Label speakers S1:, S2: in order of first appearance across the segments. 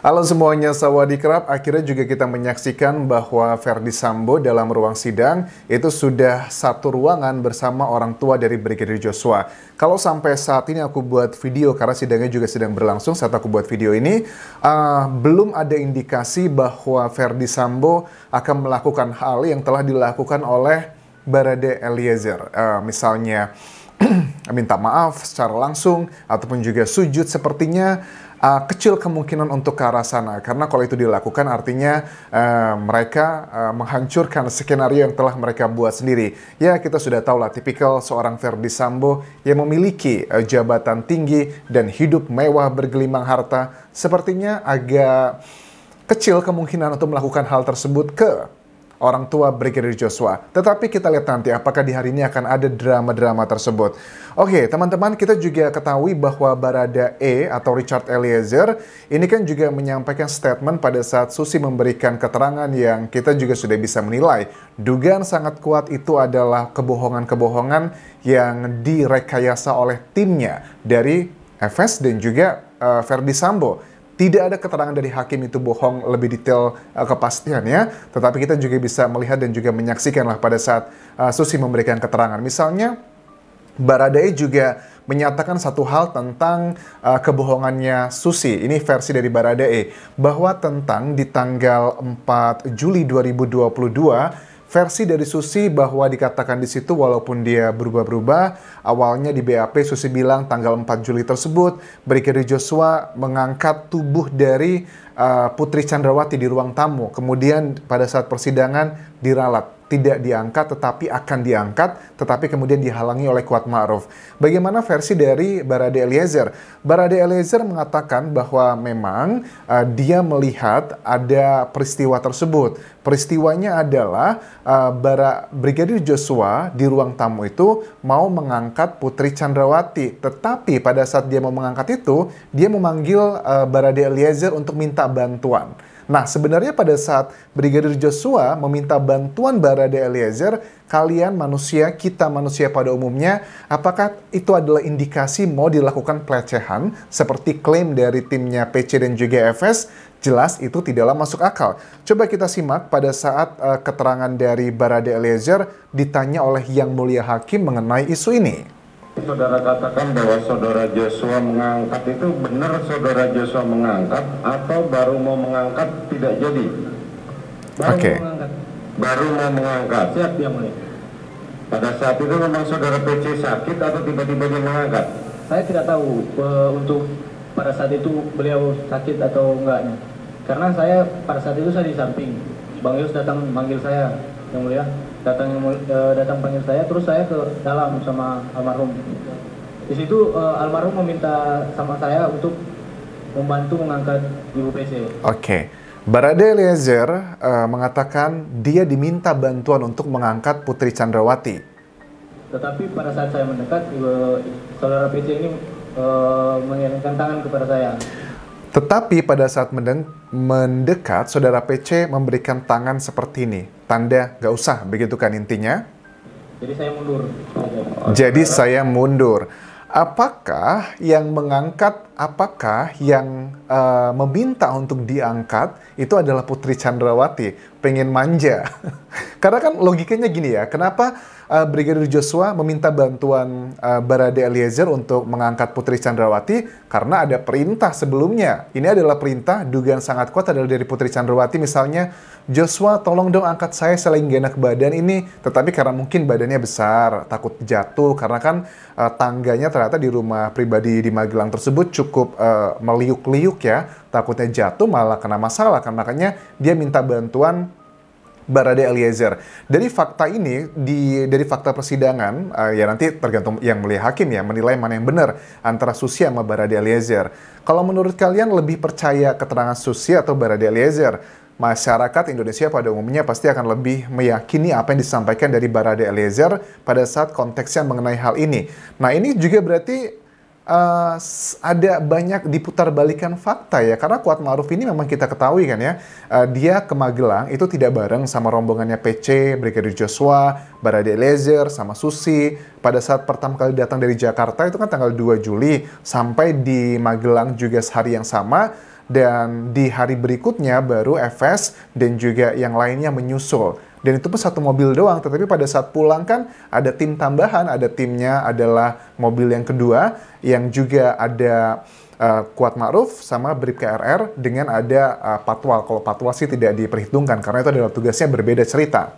S1: Halo semuanya, sawadikap. Akhirnya juga kita menyaksikan bahwa Verdi Sambo dalam ruang sidang itu sudah satu ruangan bersama orang tua dari Brigadir Joshua. Kalau sampai saat ini aku buat video, karena sidangnya juga sedang berlangsung saat aku buat video ini, belum ada indikasi bahwa Verdi Sambo akan melakukan hal yang telah dilakukan oleh Barada Eliezer. Misalnya minta maaf secara langsung ataupun juga sujud, sepertinya kecil kemungkinan untuk ke arah sana, karena kalau itu dilakukan artinya mereka menghancurkan skenario yang telah mereka buat sendiri. Ya, kita sudah tahu lah tipikal seorang Verdi Sambo yang memiliki jabatan tinggi dan hidup mewah bergelimang harta, sepertinya agak kecil kemungkinan untuk melakukan hal tersebut ke orang tua Brigadir Joshua. Tetapi kita lihat nanti apakah di hari ini akan ada drama-drama tersebut. Oke, teman-teman, kita juga ketahui bahwa Barada E atau Richard Eliezer ini kan juga menyampaikan statement pada saat Susi memberikan keterangan yang kita juga sudah bisa menilai. Dugaan sangat kuat itu adalah kebohongan-kebohongan yang direkayasa oleh timnya dari FS dan juga Verdi Sambo. Tidak ada keterangan dari hakim itu bohong lebih detail kepastiannya, tetapi kita juga bisa melihat dan juga menyaksikan lah pada saat Susi memberikan keterangan. Misalnya, Baradae juga menyatakan satu hal tentang kebohongannya Susi. Ini versi dari Baradae, bahwa tentang di tanggal 4 Juli 2022, versi dari Susi bahwa dikatakan di situ walaupun dia berubah-berubah, awalnya di BAP Susi bilang tanggal 4 Juli tersebut Brigadir Joshua mengangkat tubuh dari Putri Chandrawati di ruang tamu. Kemudian pada saat persidangan diralat. Tidak diangkat tetapi akan diangkat, tetapi kemudian dihalangi oleh Kuat Ma'ruf. Bagaimana versi dari Barada Eliezer? Barada Eliezer mengatakan bahwa memang dia melihat ada peristiwa tersebut. Peristiwanya adalah Brigadir Joshua di ruang tamu itu mau mengangkat Putri Chandrawati. Tetapi pada saat dia mau mengangkat itu, dia memanggil Barada Eliezer untuk minta bantuan. Nah, sebenarnya pada saat Brigadir Joshua meminta bantuan Barada Eliezer, kalian manusia, kita manusia pada umumnya, apakah itu adalah indikasi mau dilakukan pelecehan seperti klaim dari timnya PC dan juga FS? Jelas itu tidaklah masuk akal. Coba kita simak pada saat keterangan dari Barada Eliezer ditanya oleh Yang Mulia Hakim mengenai isu ini.
S2: Saudara katakan bahwa saudara Joshua mengangkat, itu benar saudara Joshua mengangkat atau baru mau mengangkat tidak jadi?
S1: Oke.
S2: Baru mau mengangkat. Siap, Yang Mulia. Pada saat itu memang saudara PC sakit atau tiba-tiba dia mengangkat?
S3: Saya tidak tahu untuk pada saat itu beliau sakit atau enggaknya. Karena saya pada saat itu saya di samping. Bang Yus datang manggil saya, Yang Mulia. Datang panggil saya, terus saya ke dalam sama almarhum. Di situ almarhum meminta sama saya untuk membantu mengangkat Ibu PC.
S1: Oke. Barada Eliezer mengatakan dia diminta bantuan untuk mengangkat Putri Chandrawati.
S3: Tetapi pada saat saya mendekat, saudara PC ini mengirimkan tangan kepada saya.
S1: Tetapi pada saat mendekat, saudara PC memberikan tangan seperti ini. Tanda gak usah, begitu kan intinya?
S3: Jadi saya mundur.
S1: Jadi saya mundur. Apakah yang mengangkat, apakah yang meminta untuk diangkat itu adalah Putri Chandrawati? Pengen manja. Karena kan logikanya gini ya, kenapa Brigadir Joshua meminta bantuan Barada Eliezer untuk mengangkat Putri Chandrawati? Karena ada perintah sebelumnya. Ini adalah perintah, dugaan sangat kuat adalah dari Putri Chandrawati. Misalnya, Joshua tolong dong angkat saya lagi gak enak badan ini. Tetapi karena mungkin badannya besar, takut jatuh. Karena kan tangganya ternyata di rumah pribadi di Magelang tersebut cukup meliuk-liuk ya. Takutnya jatuh malah kena masalah kan. Makanya dia minta bantuan Barada Eliezer. Dari fakta ini, dari fakta persidangan, ya nanti tergantung Yang Mulia Hakim ya, menilai mana yang benar antara Susi sama Barada Eliezer. Kalau menurut kalian lebih percaya keterangan Susi atau Barada Eliezer? Masyarakat Indonesia pada umumnya pasti akan lebih meyakini apa yang disampaikan dari Barada Eliezer pada saat konteksnya mengenai hal ini. Nah, ini juga berarti ada banyak diputar-balikan fakta ya, karena Kuat Ma'ruf ini memang kita ketahui kan ya, dia ke Magelang itu tidak bareng sama rombongannya PC, Brigadir Joshua, Barada Eliezer, sama Susi. Pada saat pertama kali datang dari Jakarta itu kan tanggal 2 Juli, sampai di Magelang juga sehari yang sama. dan di hari berikutnya baru FS dan juga yang lainnya menyusul. Dan itu pun satu mobil doang, tetapi pada saat pulang kan ada tim tambahan, ada timnya adalah mobil yang kedua yang juga ada Kuat Ma'ruf sama Bribka RR dengan ada Patwal. Kalau Patwal sih tidak diperhitungkan karena itu adalah tugasnya berbeda cerita.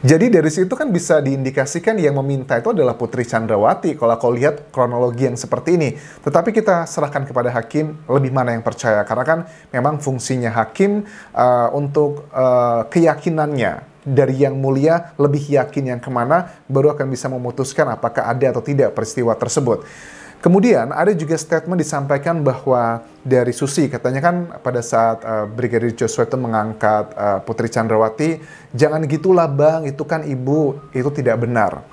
S1: Jadi dari situ kan bisa diindikasikan yang meminta itu adalah Putri Chandrawati kalau kau lihat kronologi yang seperti ini. Tetapi kita serahkan kepada hakim lebih mana yang percaya. Karena kan memang fungsinya hakim untuk keyakinannya. Dari yang mulia lebih yakin yang kemana baru akan bisa memutuskan apakah ada atau tidak peristiwa tersebut. Kemudian ada juga statement disampaikan bahwa dari Susi, katanya kan pada saat Brigadir Joshua itu mengangkat Putri Chandrawati, jangan gitulah bang, itu kan ibu, itu tidak benar.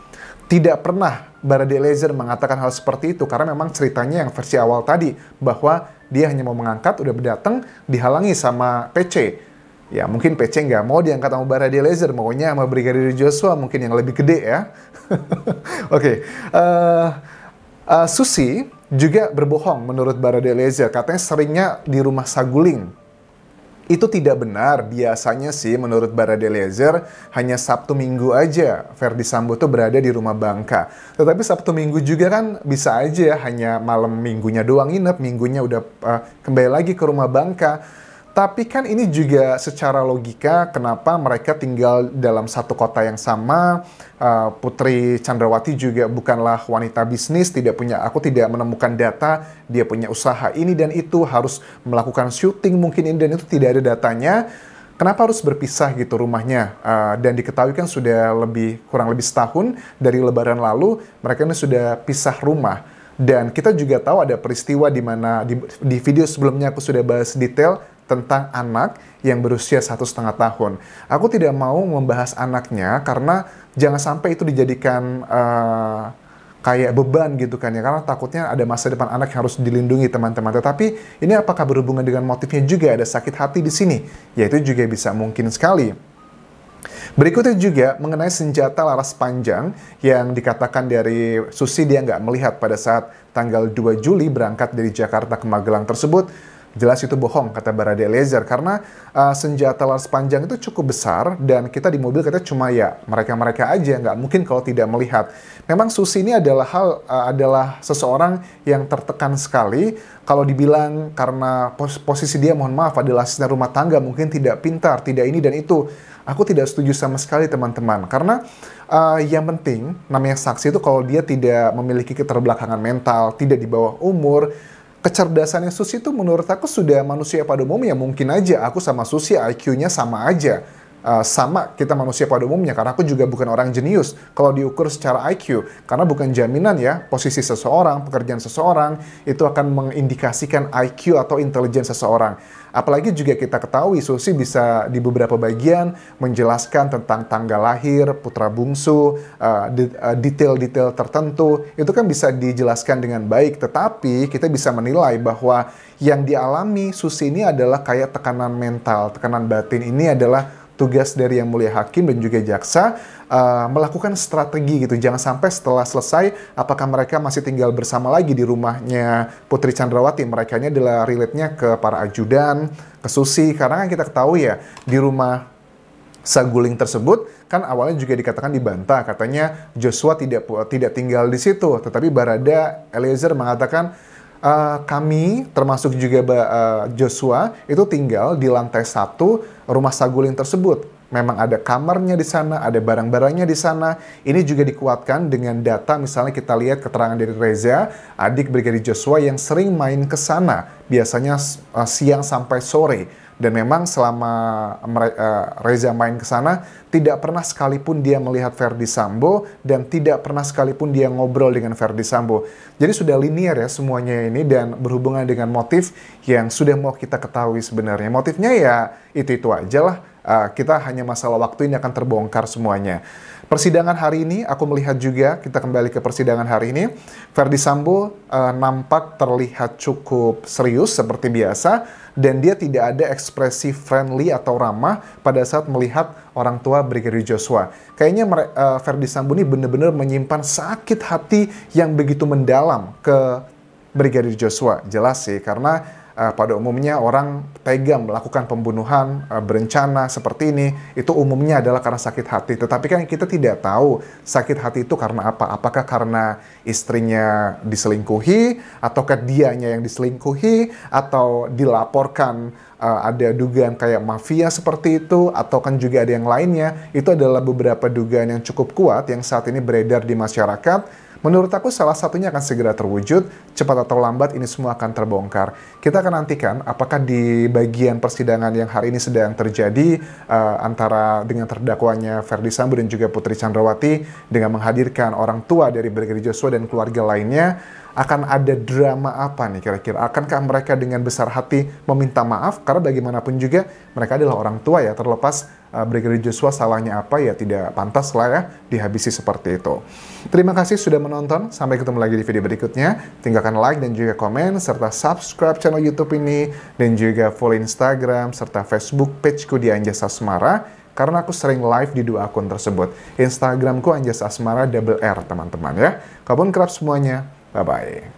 S1: Tidak pernah Barada Eliezer mengatakan hal seperti itu, karena memang ceritanya yang versi awal tadi, bahwa dia hanya mau mengangkat, udah datang, dihalangi sama PC. Ya mungkin PC nggak mau diangkat sama Barada Eliezer, maunya sama Brigadir Joshua mungkin yang lebih gede ya. Oke. Susi juga berbohong menurut Barada Eliezer, katanya seringnya di rumah Saguling. Itu tidak benar, biasanya sih menurut Barada Eliezer hanya Sabtu Minggu aja Ferdy Sambo tuh berada di rumah Bangka. Tetapi Sabtu Minggu juga kan bisa aja hanya malam minggunya doang nginep, minggunya udah kembali lagi ke rumah Bangka. Tapi kan ini juga secara logika kenapa mereka tinggal dalam satu kota yang sama. Putri Chandrawati juga bukanlah wanita bisnis, aku tidak menemukan data dia punya usaha ini dan itu, harus melakukan syuting mungkin ini dan itu, tidak ada datanya. Kenapa harus berpisah gitu rumahnya? Dan diketahui kan sudah kurang lebih setahun dari Lebaran lalu mereka ini sudah pisah rumah. Dan kita juga tahu ada peristiwa di mana di video sebelumnya aku sudah bahas detail tentang anak yang berusia 1,5 tahun. Aku tidak mau membahas anaknya karena jangan sampai itu dijadikan kayak beban gitu kan ya. Karena takutnya ada masa depan anak yang harus dilindungi teman-teman. Tetapi ini apakah berhubungan dengan motifnya juga ada sakit hati di sini? Ya itu juga bisa mungkin sekali. Berikutnya juga mengenai senjata laras panjang yang dikatakan dari Susi dia nggak melihat pada saat tanggal 2 Juli berangkat dari Jakarta ke Magelang tersebut. Jelas itu bohong, kata Barada Eliezer, karena senjata laras panjang itu cukup besar dan kita di mobil kita cuma ya mereka-mereka aja, nggak mungkin kalau tidak melihat. Memang Susi ini adalah seseorang yang tertekan sekali. Kalau dibilang karena posisi dia, mohon maaf, adalah asisten rumah tangga, mungkin tidak pintar, tidak ini dan itu. Aku tidak setuju sama sekali teman-teman, karena yang penting namanya saksi itu kalau dia tidak memiliki keterbelakangan mental, tidak di bawah umur, kecerdasannya Susi itu menurut aku sudah manusia pada umumnya. Mungkin aja aku sama Susi IQ-nya sama aja. Sama kita manusia pada umumnya, karena aku juga bukan orang jenius kalau diukur secara IQ, karena bukan jaminan ya posisi seseorang, pekerjaan seseorang itu akan mengindikasikan IQ atau intelijen seseorang. Apalagi juga kita ketahui Susi bisa di beberapa bagian menjelaskan tentang tanggal lahir, putra bungsu, detail-detail tertentu, itu kan bisa dijelaskan dengan baik, tetapi kita bisa menilai bahwa yang dialami Susi ini adalah kayak tekanan mental, tekanan batin. Ini adalah tugas dari Yang Mulia Hakim dan juga jaksa melakukan strategi gitu. Jangan sampai setelah selesai, apakah mereka masih tinggal bersama lagi di rumahnya Putri Chandrawati. Mereka ini adalah relate-nya ke para ajudan, ke Susi. Karena kan kita ketahui ya, di rumah Saguling tersebut kan awalnya juga dikatakan dibantah. Katanya Joshua tidak tinggal di situ. Tetapi Barada Eliezer mengatakan, kami termasuk juga Joshua itu tinggal di lantai 1 rumah Saguling tersebut. Memang ada kamarnya di sana, ada barang-barangnya di sana. Ini juga dikuatkan dengan data, misalnya kita lihat keterangan dari Reza, adik Brigadir Joshua yang sering main ke sana, biasanya siang sampai sore. Dan memang selama Reza main ke sana, tidak pernah sekalipun dia melihat Ferdy Sambo dan tidak pernah sekalipun dia ngobrol dengan Ferdy Sambo. Jadi sudah linear ya semuanya ini dan berhubungan dengan motif yang sudah mau kita ketahui sebenarnya. Motifnya ya itu aja lah. Kita hanya masalah waktu ini akan terbongkar semuanya. Persidangan hari ini, aku melihat juga, kita kembali ke persidangan hari ini, Ferdy Sambo nampak terlihat cukup serius seperti biasa, dan dia tidak ada ekspresi friendly atau ramah pada saat melihat orang tua Brigadir Joshua. Kayaknya Ferdy Sambo ini benar-benar menyimpan sakit hati yang begitu mendalam ke Brigadir Joshua. Jelas sih, karena pada umumnya orang tega melakukan pembunuhan berencana seperti ini, itu umumnya adalah karena sakit hati. Tetapi kan kita tidak tahu sakit hati itu karena apa. Apakah karena istrinya diselingkuhi, ataukah dianya yang diselingkuhi, atau dilaporkan ada dugaan kayak mafia seperti itu, atau kan juga ada yang lainnya. Itu adalah beberapa dugaan yang cukup kuat yang saat ini beredar di masyarakat. Menurut aku salah satunya akan segera terwujud, cepat atau lambat ini semua akan terbongkar. Kita akan nantikan apakah di bagian persidangan yang hari ini sedang terjadi antara dengan terdakwanya Ferdy Sambo dan juga Putri Chandrawati dengan menghadirkan orang tua dari Brigadir Joshua dan keluarga lainnya, akan ada drama apa nih kira-kira? Akankah mereka dengan besar hati meminta maaf? Karena bagaimanapun juga mereka adalah orang tua ya, terlepas Brigadir Joshua salahnya apa ya tidak pantas lah ya dihabisi seperti itu. Terima kasih sudah menonton, sampai ketemu lagi di video berikutnya. Tinggalkan like dan juga komen, serta subscribe channel YouTube ini, dan juga follow Instagram serta Facebook pageku di Anjas Asmara, karena aku sering live di dua akun tersebut. Instagramku Anjas Asmara double R teman-teman ya. Kabun kerap semuanya. Bye-bye.